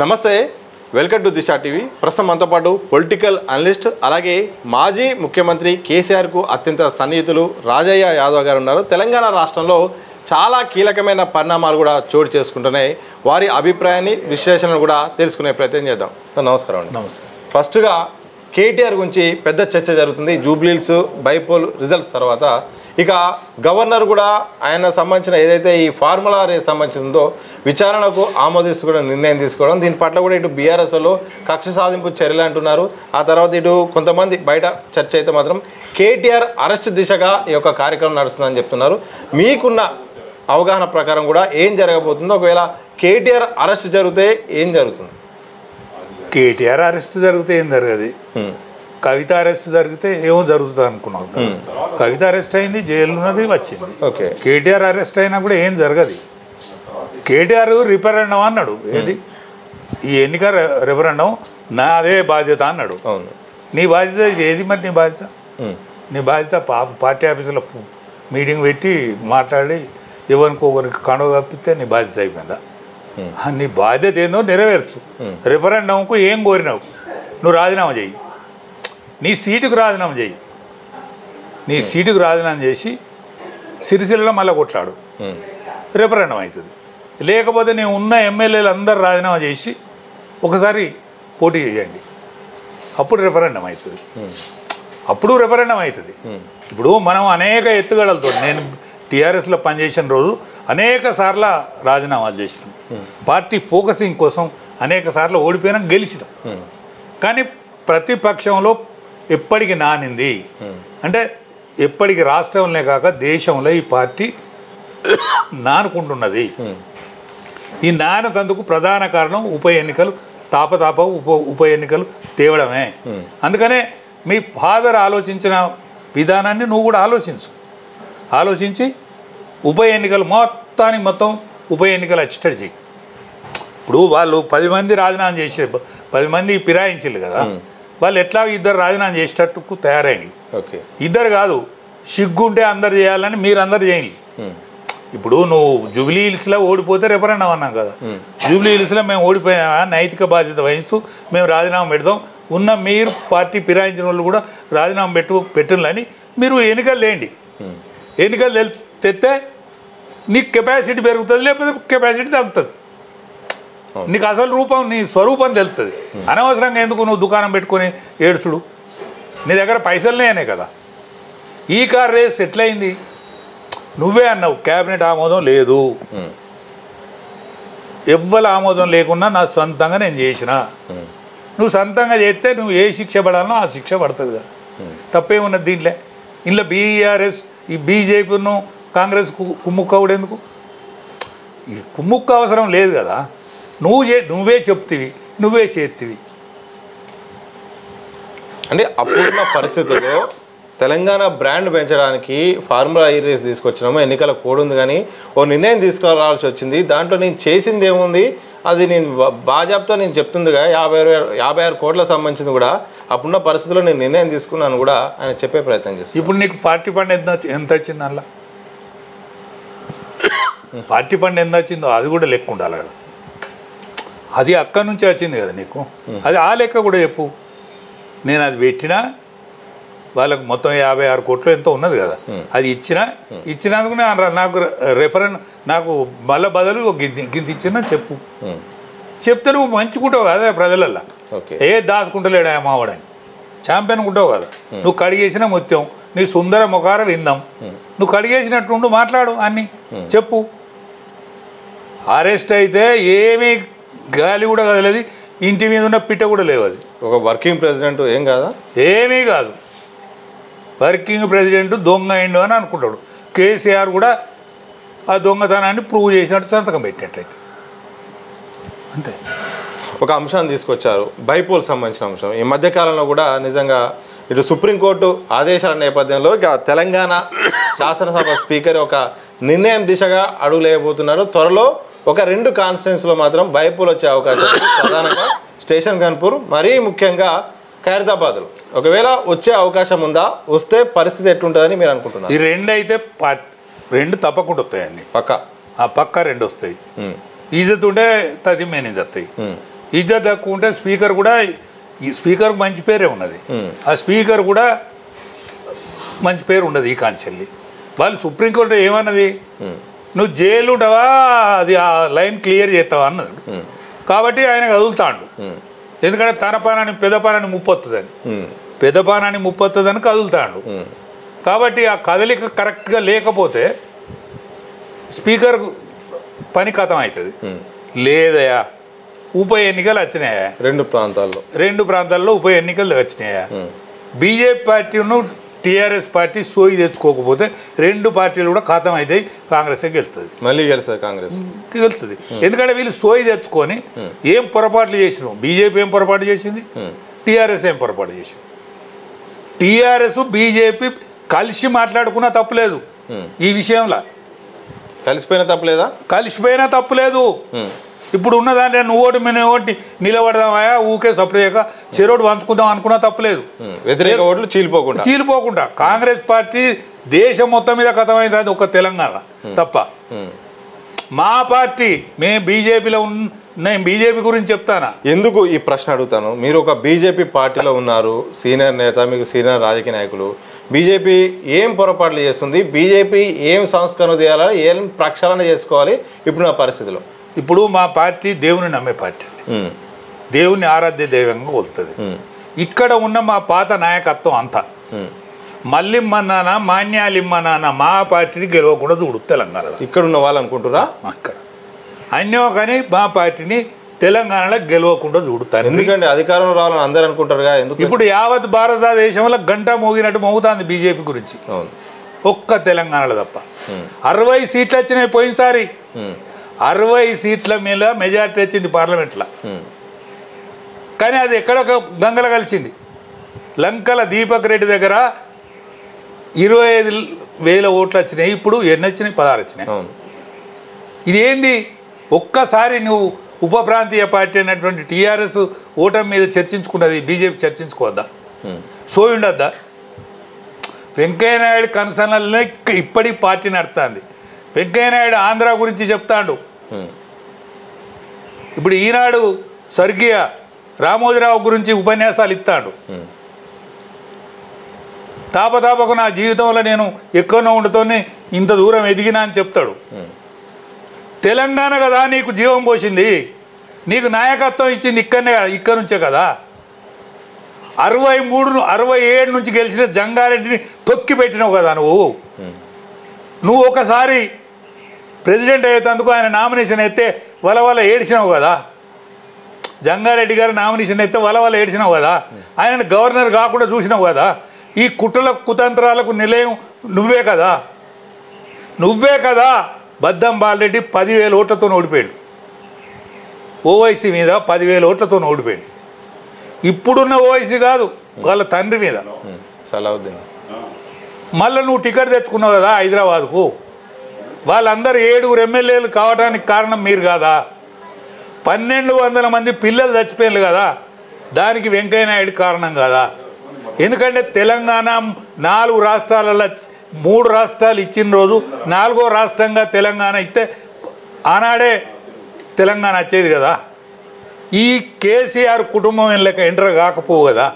నమస్తే, welcome to Disha TV. ప్రస్తుతం మనతో పాటు పొలిటికల్ అనలిస్ట్ అలాగే మాజీ ముఖ్యమంత్రి కేసీఆర్కు అత్యంత సన్నిహితులు రాజయ్య యాదవ్ గారు ఉన్నారు. తెలంగాణ రాష్ట్రంలో చాలా కీలకమైన పరిణామాలు కూడా చోటు చేసుకుంటున్నాయి. వారి అభిప్రాయాన్ని విశ్లేషణను కూడా తెలుసుకునే ప్రయత్నం చేద్దాం. నమస్కారం అండి. నమస్తే. ఫస్ట్గా కేటీఆర్ గురించి పెద్ద చర్చ జరుగుతుంది. జూబ్లీహిల్స్ బైపోల్ రిజల్ట్స్ తర్వాత ఇక గవర్నర్ కూడా ఆయన సంబంధించిన ఏదైతే ఈ ఫార్ములా రేస్ సంబంధించిందో విచారణకు ఆమోదిస్తూ కూడా నిర్ణయం తీసుకోవడం, దీని పట్ల కూడా ఇటు బీఆర్ఎస్లో కక్ష సాధింపు చర్యలు అంటున్నారు. ఆ తర్వాత ఇటు కొంతమంది బయట చర్చ అయితే మాత్రం కేటీఆర్ అరెస్ట్ దిశగా ఈ యొక్క కార్యక్రమం నడుస్తుందని చెప్తున్నారు. మీకున్న అవగాహన ప్రకారం కూడా ఏం జరగబోతుందో, ఒకవేళ కేటీఆర్ అరెస్ట్ జరిగితే ఏం జరుగుతుంది? కేటీఆర్ అరెస్ట్ జరిగితే ఏం జరగదు, కవిత అరెస్ట్ జరిగితే ఏమో జరుగుతుంది అనుకున్నాం. కవిత అరెస్ట్ అయింది, జైలు ఉన్నది, వచ్చింది. ఓకే, కేటీఆర్ అరెస్ట్ అయినా కూడా ఏం జరగదు. కేటీఆర్ రిఫరెండం అన్నాడు, ఏది ఈ ఎన్నిక రిఫరెండం నాదే బాధ్యత అన్నాడు. అవును, నీ బాధ్యత ఏది? మరి నీ బాధ్యత, నీ బాధ్యత పార్టీ ఆఫీసులో మీటింగ్ పెట్టి మాట్లాడి ఎవరికి ఒకరికి కండువ కప్పితే నీ బాధ్యత అయిపోయిందా? నీ బాధ్యత ఏందో నెరవేర్చు. రిఫరెండంకు ఏం కోరినావు? నువ్వు రాజీనామా చెయ్యి, నీ సీటుకు రాజీనామా చెయ్యి. నీ సీటుకు రాజీనామా చేసి సిరిసిల్లలో మళ్ళీ కొట్లాడు, రిఫరెండం అవుతుంది. లేకపోతే నేను ఉన్న ఎమ్మెల్యేలు అందరు రాజీనామా చేసి ఒకసారి పోటీ చేయండి, అప్పుడు రిఫరెండం అవుతుంది. అప్పుడు రిఫరెండం అవుతుంది. ఇప్పుడు మనం అనేక ఎత్తుగడలతో, నేను టీఆర్ఎస్లో పనిచేసిన రోజు అనేక సార్లు రాజీనామాలు చేసినాం. పార్టీ ఫోకసింగ్ కోసం అనేక సార్లు ఓడిపోయినాం, గెలిచినాం. కానీ ప్రతిపక్షంలో ఎప్పటికి నానింది అంటే ఎప్పటికి రాష్ట్రంలో కాక దేశంలో ఈ పార్టీ నానుకుంటున్నది. ఈ నానతందుకు ప్రధాన కారణం ఉప ఎన్నికలు, ఉప ఎన్నికలు తేవడమే. అందుకనే మీ ఫాదర్ ఆలోచించిన విధానాన్ని నువ్వు కూడా ఆలోచించి ఉప ఎన్నికలు మొత్తం ఉప ఎన్నికలు వచ్చేటట్టు చెయ్యి. ఇప్పుడు వాళ్ళు 10 మంది రాజీనామా చేసే 10 మంది ఫిరాయించారు కదా, వాళ్ళు ఎట్లా ఇద్దరు రాజీనామా చేసేటట్టుకు తయారైంది. ఓకే, ఇద్దరు కాదు, సిగ్గుంటే అందరు చేయాలని మీరు అందరు చేయండి. ఇప్పుడు నువ్వు జూబ్లీహిల్స్లో ఓడిపోతే రిఫరెండం అన్నాం కదా, జూబ్లీహిల్స్లో మేము ఓడిపోయినా నైతిక బాధ్యత వహిస్తూ మేము రాజీనామా పెడతాం, ఉన్న మీరు పార్టీ ఫిరాయించిన వాళ్ళు కూడా రాజీనామా పెట్టాలని మీరు ఎన్నికలు లేండి. ఎన్నికలు తెస్తే నీకు కెపాసిటీ పెరుగుతుంది, లేకపోతే కెపాసిటీ తగ్గుతుంది. నీకు అసలు రూపం, నీ స్వరూపం తెలుస్తుంది. అనవసరంగా ఎందుకు నువ్వు దుకాణం పెట్టుకొని ఏడుచుడు? నీ దగ్గర పైసలునే కదా. ఈ కార్ రేస్ ఎట్లయింది? నువ్వే అన్నావు క్యాబినెట్ ఆమోదం లేదు, ఎవ్వరు ఆమోదం లేకున్నా నా సొంతంగా నేను చేసిన. నువ్వు సొంతంగా చేస్తే నువ్వు ఏ శిక్ష పడాలనో ఆ శిక్ష పడుతుంది కదా. తప్పేమున్నది దీంట్లో? ఇంట్లో బీఆర్ఎస్ ఈ బీజేపీను కాంగ్రెస్ కుమ్ముక్కవుడు ఎందుకు? ఈ కుమ్ముక్క అవసరం లేదు కదా. నువ్వే చెప్తివి, నువ్వే చేతివి. అంటే అప్పుడున్న పరిస్థితుల్లో తెలంగాణ బ్రాండ్ పెంచడానికి ఫార్ములా ఈ రేస్ తీసుకొచ్చినాము, ఎన్నికల కోడ్ ఉంది, కానీ ఓ నిర్ణయం తీసుకురావాల్సి వచ్చింది. దాంట్లో నేను చేసింది ఏముంది, అది నేను బాజాబ్తో నేను చెప్తుందిగా 56 కోట్లకు సంబంధించింది కూడా అప్పుడున్న పరిస్థితుల్లో నేను నిర్ణయం తీసుకున్నాను కూడా ఆయన చెప్పే ప్రయత్నం చేస్తాను. ఇప్పుడు నీకు పార్టీ ఫండ్ ఎంత వచ్చింది? అలా పార్టీ ఫండ్ ఎంత వచ్చిందో అది కూడా లెక్క ఉండాలి కదా. అది అక్కడి నుంచే వచ్చింది కదా నీకు, అది ఆ లెక్క కూడా చెప్పు. నేను అది పెట్టినా వాళ్ళకు మొత్తం 56 కోట్లు ఎంతో ఉన్నది కదా, అది ఇచ్చినందుకు నాకు నాకు మళ్ళీ బదులు గింత ఇచ్చినా చెప్పు. చెప్తే నువ్వు మంచుకుంటావు కదా ప్రజలల్లో. ఏ దాచుకుంటలేడు ఆ మావాడని ఛాంపియన్ ఉంటావు కదా. నువ్వు కడిగేసిన మొత్తం నీ సుందర ముఖార విందాం, నువ్వు కడిగేసినట్టుండు, మాట్లాడు, అన్నీ చెప్పు. అరెస్ట్ అయితే ఏమీ గాలి కూడా కదలేదు, ఇంటి మీద ఉన్న పిట్ట కూడా లేవు. అది ఒక వర్కింగ్ ప్రెసిడెంట్ ఏం కాదా? ఏమీ కాదు. వర్కింగ్ ప్రెసిడెంట్ దొంగ అయిండు అని అనుకుంటాడు. కేసీఆర్ కూడా ఆ దొంగతనాన్ని ప్రూవ్ చేసినట్టు సంతకం పెట్టినట్టయితే అంతే. ఒక అంశాన్ని తీసుకొచ్చారు, బైపోల్ సంబంధించిన అంశం. ఈ మధ్యకాలంలో కూడా నిజంగా ఇటు సుప్రీంకోర్టు ఆదేశాల నేపథ్యంలో ఇక తెలంగాణ శాసనసభ స్పీకర్ ఒక నిర్ణయం దిశగా అడుగులేయబోతున్నారు. త్వరలో ఒక 2 కాన్స్టిట్యున్సీలో మాత్రం బైపోల్ వచ్చే అవకాశం, ప్రధానంగా స్టేషన్ గన్పూర్, మరీ ముఖ్యంగా ఖైరతాబాద్లో ఒకవేళ వచ్చే అవకాశం ఉందా? వస్తే పరిస్థితి ఎట్లుంటుందని మీరు అనుకుంటున్నారు? ఈ 2 అయితే 2 తప్పకుండా వస్తాయండి, పక్క 2 వస్తాయి. ఈజత్ ఉంటే 30 మేనేజ్ వస్తాయి. ఇజ్జత్ తక్కువ ఉంటే స్పీకర్ కూడా ఈ స్పీకర్కి మంచి పేరే ఉన్నది ఆ స్పీకర్ కూడా మంచి పేరు ఉండదు ఈ కాంచెల్లి వాళ్ళు సుప్రీంకోర్టు ఏమన్నది నువ్వు జైలు ఉంటావా అది ఆ లైన్ క్లియర్ చేస్తావా అన్నది కాబట్టి ఆయన కదులుతాడు ఎందుకంటే తన పానాన్ని పెద్ద పానాన్ని ముప్పొస్తుందని పెద్ద పానాన్ని ముప్పొస్తుందని కదులుతాడు కాబట్టి ఆ కదలిక కరెక్ట్గా లేకపోతే స్పీకర్ పని కథం అవుతుంది లేదయా ఉప ఎన్నికలు వచ్చినాయా రెండు ప్రాంతాల్లో ఉప ఎన్నికలు వచ్చినాయా బీజేపీ పార్టీను టీఆర్ఎస్ పార్టీ సోయి తెచ్చుకోకపోతే రెండు పార్టీలు కూడా ఖాతం అవుతాయి కాంగ్రెస్ గెలుస్తుంది మళ్ళీ కాంగ్రెస్ గెలుస్తుంది ఎందుకంటే వీళ్ళు సోయి తెచ్చుకొని ఏం పొరపాట్లు చేసినాం బీజేపీ ఏం పొరపాటు చేసింది టీఆర్ఎస్ ఏం పొరపాటు చేసింది టీఆర్ఎస్ బీజేపీ కలిసి మాట్లాడుకున్నా తప్పులేదు ఈ విషయంలో కలిసిపోయినా తప్పులేదు ఇప్పుడు ఉన్నదాంట్లో నువ్వు ఓటు మేము ఓటి నిలబడదామా ఊకే సపరేట్గా చెరోడు పంచుకుందాం అనుకున్నా తప్పలేదు వ్యతిరేక ఓట్లు చీలిపోకుండా కాంగ్రెస్ పార్టీ దేశం మొత్తం మీద కథమైంది అది ఒక తెలంగాణ తప్ప మా పార్టీ మేము బీజేపీలో నేను బీజేపీ గురించి చెప్తానా ఎందుకు ఈ ప్రశ్న అడుగుతాను మీరు ఒక బీజేపీ పార్టీలో ఉన్నారు సీనియర్ నేత మీకు సీనియర్ రాజకీయ నాయకులు బీజేపీ ఏం పొరపాట్లు చేస్తుంది బీజేపీ ఏం సంస్కరణ చేయాలి ఏం ప్రక్షాళన చేసుకోవాలి ఇప్పుడు నా పరిస్థితిలో ఇప్పుడు మా పార్టీ దేవుని నమ్మే పార్టీ దేవుని ఆరాధ్య దైవంగా కొలుతుంది ఇక్కడ ఉన్న మా పాత నాయకత్వం అంతా మల్లిమ్మన్నానా మాన్యాలిమ్మన్నానా మా పార్టీని గెలవకుండా చూడు తెలంగాణలో ఇక్కడ ఉన్న వాళ్ళు అనుకుంటురా ఇక్కడ అన్యో కానీ మా పార్టీని తెలంగాణలో గెలవకుండా చూడుతారు ఎందుకంటే అధికారంలో రావాలని అందరూ అనుకుంటారుగా ఎందుకు ఇప్పుడు యావత్ భారతదేశంలో గంట మోగినట్టు మోగుతుంది బీజేపీ గురించి ఒక్క తెలంగాణలో తప్ప 60 సీట్లు వచ్చినాయి పోయినసారి 60 సీట్ల మీద మెజార్టీ వచ్చింది పార్లమెంట్లో కానీ అది ఎక్కడ గంగల కలిసింది లంకల దీపక్ రెడ్డి దగ్గర 25,000 ఓట్లు వచ్చినాయి ఇప్పుడు ఎన్ని వచ్చినాయి 16 వచ్చినాయి ఇదేంది ఒక్కసారి నువ్వు ఉప ప్రాంతీయ పార్టీ అయినటువంటి టీఆర్ఎస్ ఓటమి మీద చర్చించుకున్నది బీజేపీ చర్చించుకోవద్దా సోయి ఉండద్దా వెంకయ్యనాయుడు కన్సర్న్లనే ఇప్పటికి పార్టీ నడుస్తుంది వెంకయ్యనాయుడు ఆంధ్ర గురించి చెప్తాడు ఇప్పుడు ఈనాడు స్వర్గీయ రామోజీరావు గురించి ఉపన్యాసాలు ఇస్తాడు తాపతాపకు నా జీవితంలో నేను ఎక్కడో ఉండుతోనే ఇంత దూరం ఎదిగినా అని చెప్తాడు తెలంగాణ కదా నీకు జీవం పోసింది నీకు నాయకత్వం ఇచ్చింది ఇక్కడ నుంచే కదా 67 నుంచి గెలిచిన జంగారెడ్డిని తొక్కి పెట్టినావు కదా నువ్వు ఒకసారి ప్రెసిడెంట్ అయ్యేందుకు ఆయన నామినేషన్ అయితే వలవల ఏడ్చినావు కదా జంగారెడ్డి గారు నామినేషన్ అయితే వలవల ఏడ్చినావు కదా ఆయనను గవర్నర్ కాకుండా చూసినావు కదా ఈ కుట్రల కుతంత్రాలకు నిలయం నువ్వే కదా బద్దం బాలరెడ్డి 10,000 ఓట్లతో ఓడిపోయాడు ఓవైసీ మీద 10,000 ఓట్లతో ఓడిపోయాడు ఇప్పుడున్న ఓవైసీ కాదు వాళ్ళ తండ్రి మీద మళ్ళీ నువ్వు టికెట్ తెచ్చుకున్నావు కదా హైదరాబాద్కు వాళ్ళందరూ 7 ఎమ్మెల్యేలు కావడానికి కారణం మీరు కాదా 1,200 మంది పిల్లలు చచ్చిపోయారు కదా దానికి వెంకయ్యనాయుడు కారణం కదా ఎందుకంటే తెలంగాణ 4 రాష్ట్రాలలో 3 రాష్ట్రాలు ఇచ్చిన రోజు 4వ రాష్ట్రంగా తెలంగాణ ఇస్తే ఆనాడే తెలంగాణ వచ్చేది కదా ఈ కేసీఆర్ కుటుంబం ఇళ్ళకి ఎంటర్ కాకపోవు కదా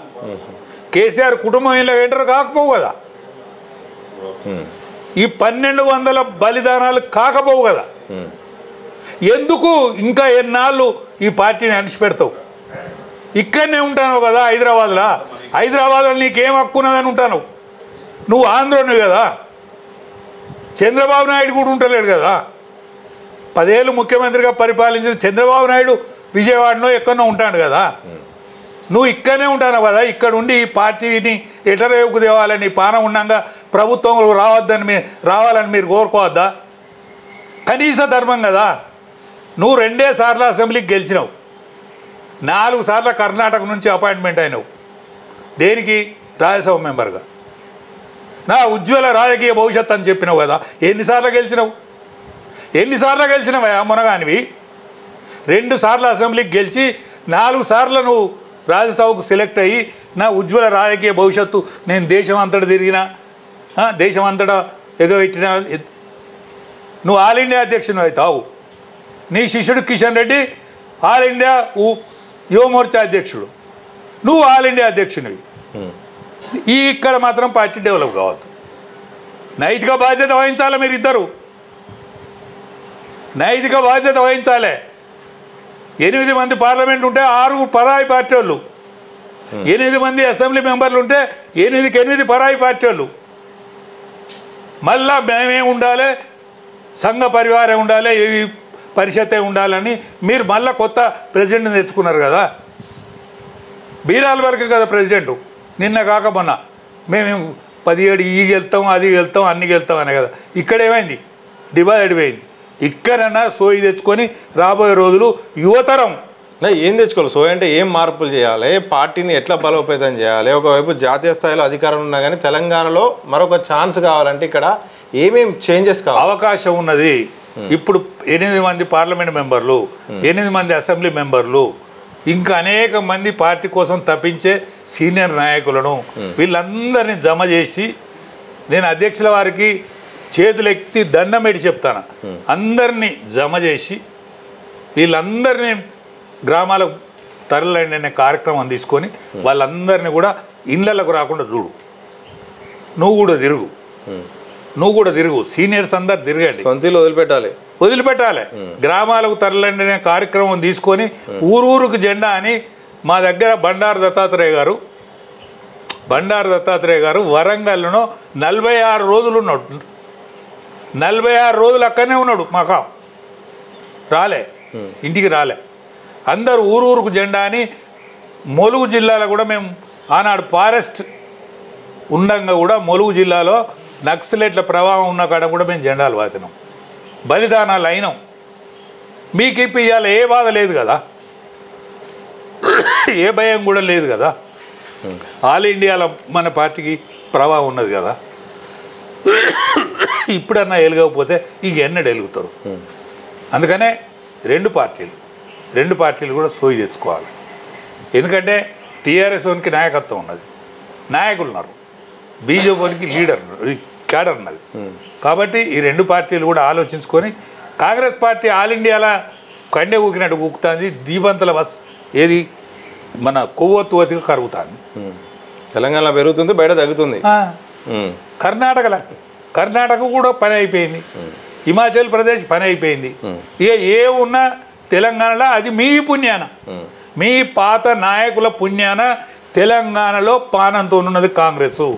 కేసీఆర్ కుటుంబం ఇళ్ళకి ఎంటర్ కాకపోవు కదా ఈ 1,200 బలిదానాలు కాకపోవు కదా ఎందుకు ఇంకా ఎన్నాళ్ళు ఈ పార్టీని అణిచిపెడతావు ఇక్కడనే ఉంటాను కదా హైదరాబాద్లో నీకేం హక్కున్నదని ఉంటాను నువ్వు ఆంధ్రోని కదా చంద్రబాబు నాయుడు కూడా ఉంటలేడు కదా 10 ఏళ్ళు ముఖ్యమంత్రిగా పరిపాలించిన చంద్రబాబు నాయుడు విజయవాడలో ఎక్కడో ఉంటాడు కదా నువ్వు ఇక్కడనే ఉంటాను కదా ఇక్కడ ఉండి ఈ పార్టీని ఎటరేవుకు తేవాలని పానం ఉండగా ప్రభుత్వంలో రావాలని మీరు కోరుకోవద్దా కనీస ధర్మం కదా నువ్వు 2 సార్లు అసెంబ్లీకి గెలిచినావు 4 సార్లు కర్ణాటక నుంచి అపాయింట్మెంట్ అయినావు దేనికి రాజ్యసభ మెంబర్గా నా ఉజ్వల రాజకీయ భవిష్యత్తు అని చెప్పినావు కదా ఎన్నిసార్లు గెలిచినావా మునగానివి 2 సార్లు అసెంబ్లీకి గెలిచి 4 సార్లు నువ్వు రాజ్యసభకు సెలెక్ట్ అయ్యి నా ఉజ్వల రాజకీయ భవిష్యత్తు నేను దేశం అంతటా తిరిగిన దేశం అంతటా ఎగబెట్టిన నువ్వు ఆల్ ఇండియా అధ్యక్షుడు అవుతావు నీ శిష్యుడు కిషన్ రెడ్డి ఆల్ ఇండియా యువ మోర్చా అధ్యక్షుడు, నువ్వు ఆల్ ఇండియా అధ్యక్షునివి. ఇక్కడ మాత్రం పార్టీ డెవలప్ కావద్దు. నైతిక బాధ్యత వహించాలి. మీరు ఇద్దరు నైతిక బాధ్యత వహించాలి. 8 మంది పార్లమెంట్ ఉంటే 6 పరాయి పార్టీ వాళ్ళు, 8 మంది అసెంబ్లీ మెంబర్లు ఉంటే 8 పరాయి పార్టీ వాళ్ళు. మళ్ళా మేమే ఉండాలి, సంఘ పరివారం ఉండాలి, ఏవి పరిషత్తే ఉండాలని మీరు మళ్ళీ కొత్త ప్రెసిడెంట్ని తెచ్చుకున్నారు కదా. బీరాల వరకు కదా ప్రెసిడెంటు, నిన్న కాక మొన్న మేము 17 ఈ గెలుస్తాం అది గెలుస్తాం అన్ని గెలుస్తాం అనే కదా. ఇక్కడ ఏమైంది? డివైడ్ అయింది. ఇక్కడన్నా సోయి తెచ్చుకొని రాబోయే రోజులు యువతరం ఏం తెచ్చుకోవాలి? సోయి అంటే ఏం మార్పులు చేయాలి, పార్టీని ఎట్లా బలోపేతం చేయాలి? ఒకవైపు జాతీయ స్థాయిలో అధికారం ఉన్నా కానీ తెలంగాణలో మరొక ఛాన్స్ కావాలంటే ఇక్కడ ఏమేమి చేంజెస్ కావాలి? అవకాశం ఉన్నది. ఇప్పుడు 8 మంది పార్లమెంట్ మెంబర్లు, 8 మంది అసెంబ్లీ మెంబర్లు, ఇంకా అనేక మంది పార్టీ కోసం తప్పించే సీనియర్ నాయకులను వీళ్ళందరినీ జమ చేసి, నేను అధ్యక్షుల వారికి చేతులు ఎత్తి దండం పెట్టి చెప్తాను, అందరినీ జమ చేసి వీళ్ళందరినీ గ్రామాలకు తరలండి అనే కార్యక్రమం తీసుకొని వాళ్ళందరినీ కూడా ఇళ్ళకు రాకుండా చూడు. నువ్వు కూడా తిరుగు, సీనియర్స్ అందరు తిరగండి, సొంతలో వదిలిపెట్టాలి. గ్రామాలకు తరలండి అనే కార్యక్రమం తీసుకొని ఊరుకు జెండా అని మా దగ్గర బండారు దత్తాత్రేయ గారు వరంగల్లో 46 రోజులు ఉన్నాడు. 46 రోజులు అక్కడనే ఉన్నాడు. మాకా రాలే, ఇంటికి రాలే. అందరు ఊరుకు జెండా అని ములుగు జిల్లాలో కూడా మేము ఆనాడు ఫారెస్ట్ ఉండంగా కూడా ములుగు జిల్లాలో నక్సలైట్ల ప్రభావం ఉన్న కాడ కూడా మేము జెండాలు వాతినాం, బలిదానాలు అయినాం. మీకు ఇప్పుడు ఇవాళ ఏ బాధ లేదు కదా, ఏ భయం కూడా లేదు కదా. ఆల్ ఇండియాలో మన పార్టీకి ప్రభావం ఉన్నది కదా. ఇప్పుడన్నా ఎలగకపోతే ఇక ఎన్నడూ ఎలుగుతారు. అందుకనే రెండు పార్టీలు కూడా సోయి తెచ్చుకోవాలి. ఎందుకంటే టీఆర్ఎస్కి నాయకత్వం ఉన్నది, నాయకులు ఉన్నారు, బీజేపీకి క్యాడర్ ఉన్నది. కాబట్టి ఈ రెండు పార్టీలు కూడా ఆలోచించుకొని, కాంగ్రెస్ పార్టీ ఆల్ ఇండియాలో కండె ఊకినట్టు ఊకుతుంది, దీపంతల ఏది మన కొవ్వొత్తువతిగా కరుగుతుంది. తెలంగాణ పెరుగుతుంది, బయట తగ్గుతుంది. కర్ణాటక కూడా పని అయిపోయింది, హిమాచల్ ప్రదేశ్ పని అయిపోయింది. ఇక ఏ ఉన్నా తెలంగాణలో అది మీ పుణ్యాన, మీ పాత నాయకుల పుణ్యాన తెలంగాణలో పానంతో ఉన్నది కాంగ్రెస్.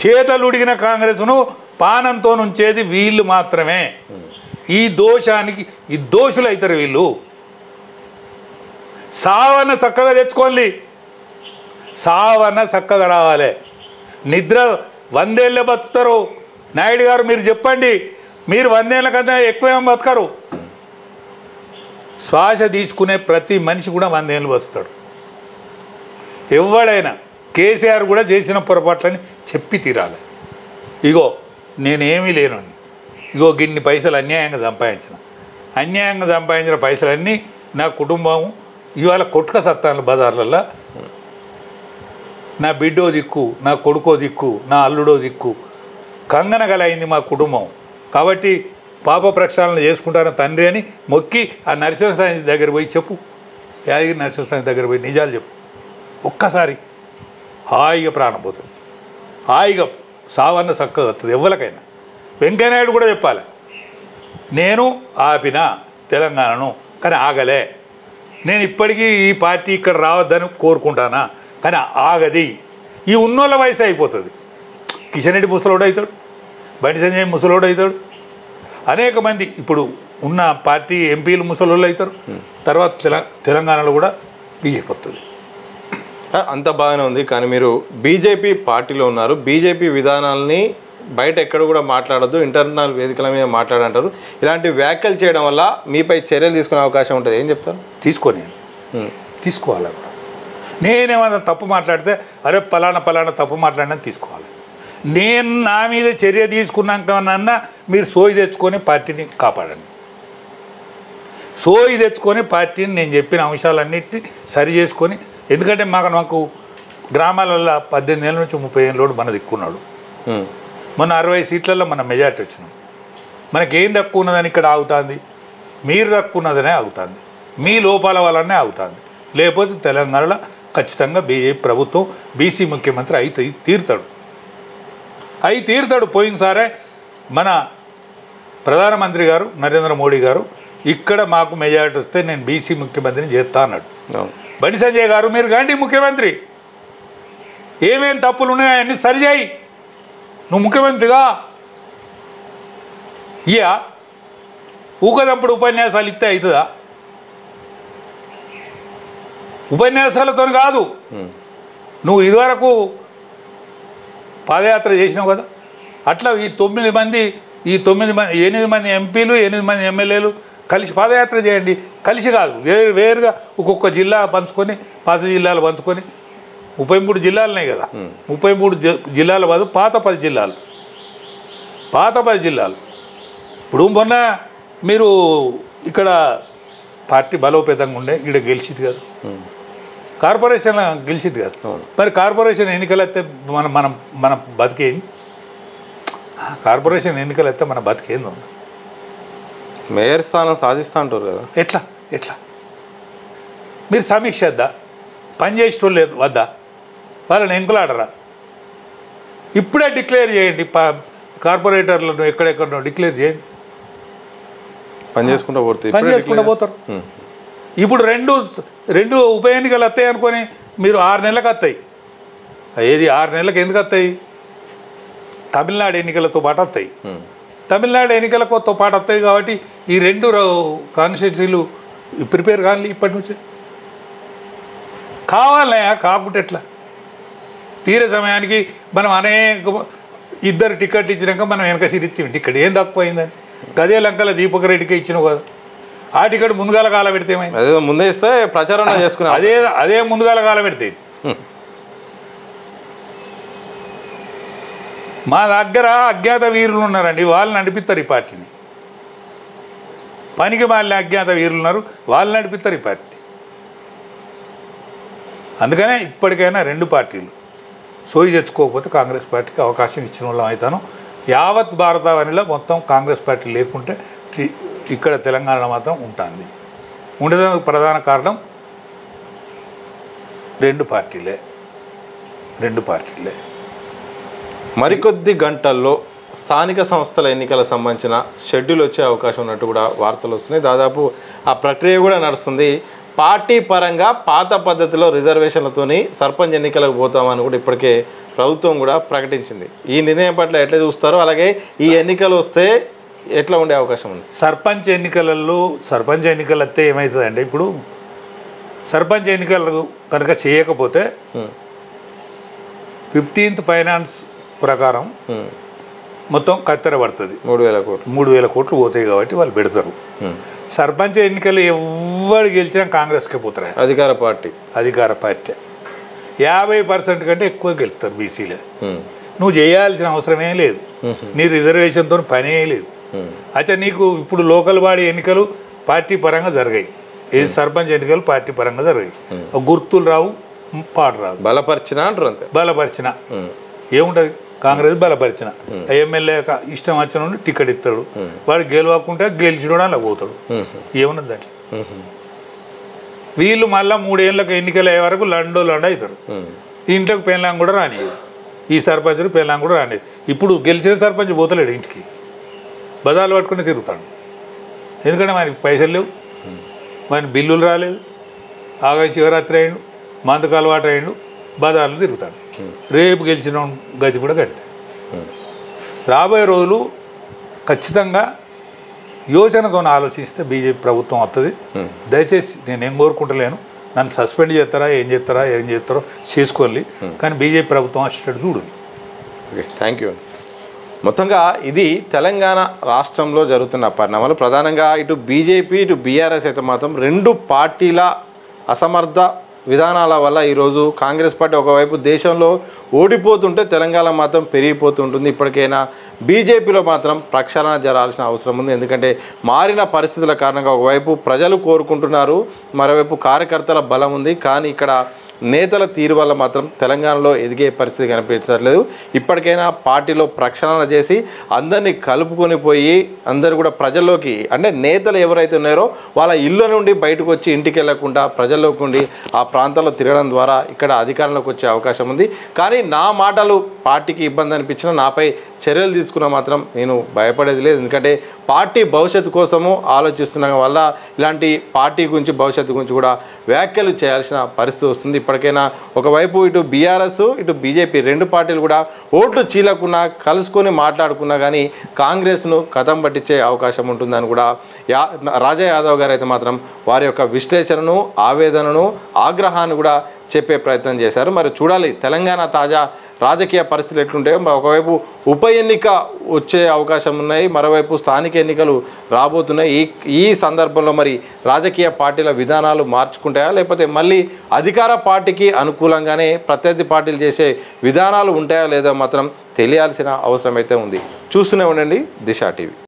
చేతలుడిగిన కాంగ్రెస్ను పానంతో ఉంచేది వీళ్ళు మాత్రమే. ఈ దోషానికి ఈ దోషులు అవుతారు వీళ్ళు. సావన్న చక్కగా తెచ్చుకోండి, సావన్న చక్కగా రావాలి. నిద్ర 100 ఏళ్ళే బతుకుతారు. నాయుడు గారు మీరు చెప్పండి, మీరు 100 ఏళ్ళ కన్నా ఎక్కువేం బతకరు. శ్వాస తీసుకునే ప్రతి మనిషి కూడా 100 ఏళ్ళు బతుకుతాడు. ఎవడైనా కేసీఆర్ కూడా చేసిన పొరపాట్లని చెప్పి తీరాలి. ఇగో నేనేమీ లేనండి, ఇగో గిన్ని పైసలు అన్యాయంగా సంపాదించిన పైసలన్నీ నా కుటుంబం ఇవాళ కొట్టుక సత్తాను బజార్లలో. నా బిడ్డో దిక్కు, నా కొడుకో దిక్కు, నా అల్లుడో దిక్కు కంగనగలైంది మా కుటుంబం. కాబట్టి పాప ప్రక్షాళన చేసుకుంటాను తండ్రి అని మొక్కి ఆ నరసింహస్వామి దగ్గర పోయి చెప్పు, యాదగిరి నరసింహస్వామి దగ్గర పోయి నిజాలు చెప్పు. ఒక్కసారి హాయిగా ప్రాణం పోతుంది, హాయిగా సావన్న చక్కగా వస్తుంది ఎవరికైనా. వెంకయ్యనాయుడు కూడా చెప్పాలి, నేను ఆపిన తెలంగాణను కానీ ఆగలే, నేను ఇప్పటికీ ఈ పార్టీ ఇక్కడ రావద్దని కోరుకుంటానా కానీ ఆగది. ఈ ఉన్నోళ్ళ వయసు అయిపోతుంది. కిషన్ రెడ్డి ముసలోడు అవుతాడు, బండి సంజయ్ ముసలోడు అవుతాడు, అనేక మంది ఇప్పుడు ఉన్న పార్టీ ఎంపీలు ముసలోళ్ళు అవుతారు. తర్వాత తెలంగాణలో కూడా బీజేపీ వస్తుంది. అంత బాగానే ఉంది, కానీ మీరు బీజేపీ పార్టీలో ఉన్నారు. బీజేపీ విధానాలని బయట ఎక్కడ కూడా మాట్లాడద్దు, ఇంటర్నల్ వేదికల మీద మాట్లాడంటారు. ఇలాంటి వ్యాఖ్యలు చేయడం వల్ల మీపై చర్యలు తీసుకునే అవకాశం ఉంటుంది. ఏం చెప్తారు? తీసుకోవాలి. నేనేమన్నా తప్పు మాట్లాడితే అరే పలానా తప్పు మాట్లాడినా తీసుకోవాలి. నేను నా మీద చర్య తీసుకున్నాకన్నా మీరు సోయి తెచ్చుకొని పార్టీని కాపాడండి. సోయి తెచ్చుకొని పార్టీని నేను చెప్పిన అంశాలన్నింటినీ సరి చేసుకొని, ఎందుకంటే మాకు గ్రామాలలో 18 ఏళ్ళ నుంచి 30 ఏళ్ళోడు మన దిక్కున్నాడు. మొన్న 60 సీట్లలో మన మెజార్టీ వచ్చినాం. మనకేం తక్కువ ఉన్నదని ఇక్కడ ఆగుతుంది, మీరు తక్కువ ఉన్నదనే ఆగుతుంది. మీ లోపాల వల్లనే అవుతుంది. లేకపోతే తెలంగాణలో ఖచ్చితంగా బీజేపీ ప్రభుత్వం బీసీ ముఖ్యమంత్రి అయితే తీరుతాడు. పోయినసారే మన ప్రధానమంత్రి గారు నరేంద్ర మోడీ గారు ఇక్కడ మాకు మెజారిటీ వస్తే నేను బీసీ ముఖ్యమంత్రిని చేస్తా అన్నాడు. బండి సంజయ్ గారు మీరు గాంధీ ముఖ్యమంత్రి, ఏమేం తప్పులు ఉన్నాయో అన్నీ సరిచేయి, నువ్వు ముఖ్యమంత్రిగా ఊకదంపుడు ఉపన్యాసాలు ఇస్తే అవుతుందా? ఉపన్యాసాలతో కాదు, నువ్వు ఇదివరకు పాదయాత్ర చేసినావు కదా, అట్లా ఈ 8 మంది ఎంపీలు 8 మంది ఎమ్మెల్యేలు కలిసి పాదయాత్ర చేయండి. కలిసి కాదు, వేరుగా ఒక్కొక్క జిల్లా పంచుకొని, పాత జిల్లాలు పంచుకొని, 33 జిల్లాలున్నాయి కదా, 33 జిల్లాలు కాదు, పాత 10 జిల్లాలు. ఇప్పుడు మొన్న మీరు ఇక్కడ పార్టీ బలోపేతంగా ఉండే ఇక్కడ గెలిచింది కదా, కార్పొరేషన్ గెలిచింది కదా, మరి కార్పొరేషన్ ఎన్నికలు అయితే మన బతికేంది? కార్పొరేషన్ ఎన్నికలు అయితే మన బతికేంది ఉంది? మేయర్ స్థానం సాధిస్తా అంటారు కదా, ఎట్లా మీరు సమీక్షద్దా? పనిచేసేటోళ్ళు లేదు వద్దా? వాళ్ళని ఎంకులాడరా? ఇప్పుడే డిక్లేర్ చేయండి, కార్పొరేటర్లను ఎక్కడెక్కడో డిక్లేర్ చేయండి, పని చేసుకుంటూ పోతారు. ఇప్పుడు రెండు ఉప ఎన్నికలు వస్తాయి అనుకొని మీరు 6 నెలలకు వస్తాయి. ఏది 6 నెలలకు ఎందుకు వస్తాయి? తమిళనాడు ఎన్నికలతో పాటు వస్తాయి. తమిళనాడు ఎన్నికలతో పాటు వస్తాయి కాబట్టి ఈ 2 కాన్స్టిట్యున్సీలు ప్రిపేర్ కావాలి ఇప్పటి నుంచి. కావాలయా, కాకుంటే ఎట్లా? తీరే సమయానికి మనం అనేక 2 టికెట్లు ఇచ్చినాక మనం వెనక సిరిచ్చి టికెట్ ఏం తక్కువైందని గదే లంకల దీపక్ రెడ్డికి ఇచ్చినావు కదా, ఆ టికెట్ ముందుగాల కాల పెడితే ఏమైంది? అదే ముందే ఇస్తే ప్రచారం చేసుకున్నా, అదే ముందుగాల కాల పెడితే. మా దగ్గర అజ్ఞాత వీరులు ఉన్నారండి, వాళ్ళు నడిపిస్తారు ఈ పార్టీని. పనికి మాలిన అజ్ఞాత వీరులు ఉన్నారు, వాళ్ళు నడిపిస్తారు ఈ పార్టీ. అందుకనే ఇప్పటికైనా 2 పార్టీలు సోయి తెచ్చుకోకపోతే కాంగ్రెస్ పార్టీకి అవకాశం ఇచ్చిన వాళ్ళం అవుతాను. యావత్ భారతావనిలో మొత్తం కాంగ్రెస్ పార్టీ లేకుంటే ఇక్కడ తెలంగాణలో మాత్రం ఉంటుంది. ఉండడానికి ప్రధాన కారణం 2 పార్టీలే. మరికొద్ది గంటల్లో స్థానిక సంస్థల ఎన్నికలకు సంబంధించిన షెడ్యూల్ వచ్చే అవకాశం ఉన్నట్టు కూడా వార్తలు వస్తున్నాయి. దాదాపు ఆ ప్రక్రియ కూడా నడుస్తుంది. పార్టీ పరంగా పాత పద్ధతిలో రిజర్వేషన్లతోని సర్పంచ్ ఎన్నికలకు పోతామని కూడా ఇప్పటికే ప్రభుత్వం కూడా ప్రకటించింది. ఈ నిర్ణయం పట్ల ఎట్లా చూస్తారో, అలాగే ఈ ఎన్నికలు వస్తే ఎట్లా ఉండే అవకాశం ఉంది? సర్పంచ్ ఎన్నికలలో వస్తే ఏమవుతుందంటే, ఇప్పుడు సర్పంచ్ ఎన్నికలు కనుక చేయకపోతే 15th ఫైనాన్స్ ప్రకారం మొత్తం కత్తెర పడుతుంది. 3,000 కోట్లు పోతాయి కాబట్టి వాళ్ళు పెడతారు. సర్పంచ్ ఎన్నికలు ఎవరు గెలిచినా కాంగ్రెస్కే పోతారు. అధికార పార్టీ 50% కంటే ఎక్కువ గెలుస్తారు బీసీలే. నువ్వు చేయాల్సిన అవసరమే లేదు, నీ రిజర్వేషన్తో పనే లేదు. అచ్చా, నీకు ఇప్పుడు లోకల్ బాడీ ఎన్నికలు పార్టీ పరంగా జరిగాయి, ఏది సర్పంచ్ ఎన్నికలు పార్టీ పరంగా జరిగాయి. గుర్తులు రావు, పాటు రావు. బలపరిచిన ఏముంటుంది? కాంగ్రెస్ బలపరిచిన ఎమ్మెల్యే ఇష్టం వచ్చిన టికెట్ ఇస్తాడు, వాడు గెలవకుంటే గెలిచినోడు అలా పోతాడు. ఏమున్నది దాంట్లో? వీళ్ళు మళ్ళీ 3 ఏళ్ళకి ఎన్నికలు అయ్యే వరకు లండ అవుతారు. ఇంట్లోకి పెళ్ళాం కూడా రానిది, ఈ సర్పంచులు పెళ్ళాం కూడా రానిది. ఇప్పుడు గెలిచిన సర్పంచ్ పోతలేడు ఇంటికి, బదాలు పట్టుకుని తిరుగుతాడు. ఎందుకంటే మనకి పైసలు లేవు, మన బిల్లులు రాలేదు, ఆగా శివరాత్రి అయ్యిండు, మందుకు అలవాటు అయ్యిండు, బదార్లు తిరుగుతాడు. రేపు గెలిచిన గతి కూడా గంతే. రాబోయే రోజులు ఖచ్చితంగా యోచనతో ఆలోచిస్తే బీజేపీ ప్రభుత్వం వస్తుంది. దయచేసి నేనేం కోరుకుంటలేను, నన్ను సస్పెండ్ చేస్తారా ఏం చేస్తారో చేసుకోవాలి, కానీ బీజేపీ ప్రభుత్వం వచ్చేటట్టు చూడు. Okay, thank you. మొత్తంగా ఇది తెలంగాణ రాష్ట్రంలో జరుగుతున్న పరిణామాలు. ప్రధానంగా ఇటు బీజేపీ ఇటు బీఆర్ఎస్ అయితే మాత్రం 2 పార్టీల అసమర్థ విధానాల వల్ల ఈరోజు కాంగ్రెస్ పార్టీ ఒకవైపు దేశంలో ఓడిపోతుంటే తెలంగాణ మాత్రం పెరిగిపోతుంటుంది. ఇప్పటికైనా బీజేపీలో మాత్రం ప్రక్షాళన జరగాల్సిన అవసరం ఉంది. ఎందుకంటే మారిన పరిస్థితుల కారణంగా ఒకవైపు ప్రజలు కోరుకుంటున్నారు, మరోవైపు కార్యకర్తల బలం ఉంది. కానీ ఇక్కడ నేతల తీరు వల్ల మాత్రం తెలంగాణలో ఎదిగే పరిస్థితి కనిపించట్లేదు. ఇప్పటికైనా పార్టీలో ప్రక్షాళన చేసి అందరినీ కలుపుకొని పోయి అందరూ కూడా ప్రజల్లోకి, అంటే నేతలు ఎవరైతే ఉన్నారో వాళ్ళ ఇళ్ళ నుండి బయటకు వచ్చి ఇంటికి వెళ్లకుండా ప్రజల్లోకి ఉండి ఆ ప్రాంతాల్లో తిరగడం ద్వారా ఇక్కడ అధికారంలోకి వచ్చే అవకాశం ఉంది. కానీ నా మాటలు పార్టీకి ఇబ్బంది అనిపించినా నాపై చర్యలు తీసుకున్న మాత్రం నేను భయపడేది లేదు. ఎందుకంటే పార్టీ భవిష్యత్తు కోసము ఆలోచిస్తున్న వల్ల ఇలాంటి పార్టీ గురించి భవిష్యత్తు గురించి కూడా వ్యాఖ్యలు చేయాల్సిన పరిస్థితి వస్తుంది. ఇప్పటికైనా ఒకవైపు ఇటు బీఆర్ఎస్ ఇటు బీజేపీ రెండు పార్టీలు కూడా ఓట్లు చీలకున్నా కలుసుకొని మాట్లాడుకున్నా కానీ కాంగ్రెస్ను కథం పట్టించే అవకాశం ఉంటుందని కూడా రాజా యాదవ్ గారు అయితే మాత్రం వారి యొక్క విశ్లేషణను, ఆవేదనను, ఆగ్రహాన్ని కూడా చెప్పే ప్రయత్నం చేశారు. మరి చూడాలి తెలంగాణ తాజా రాజకీయ పరిస్థితులు ఎట్లుంటాయో. ఒకవైపు ఉప ఎన్నిక వచ్చే అవకాశం ఉన్నాయి, మరోవైపు స్థానిక ఎన్నికలు రాబోతున్నాయి. ఈ సందర్భంలో మరి రాజకీయ పార్టీల విధానాలు మార్చుకుంటాయా, లేకపోతే మళ్ళీ అధికార పార్టీకి అనుకూలంగానే ప్రత్యర్థి పార్టీలు చేసే విధానాలు ఉంటాయా లేదా మాత్రం తెలియాల్సిన అవసరం అయితే ఉంది. చూస్తూనే ఉండండి దిశ టీవీ.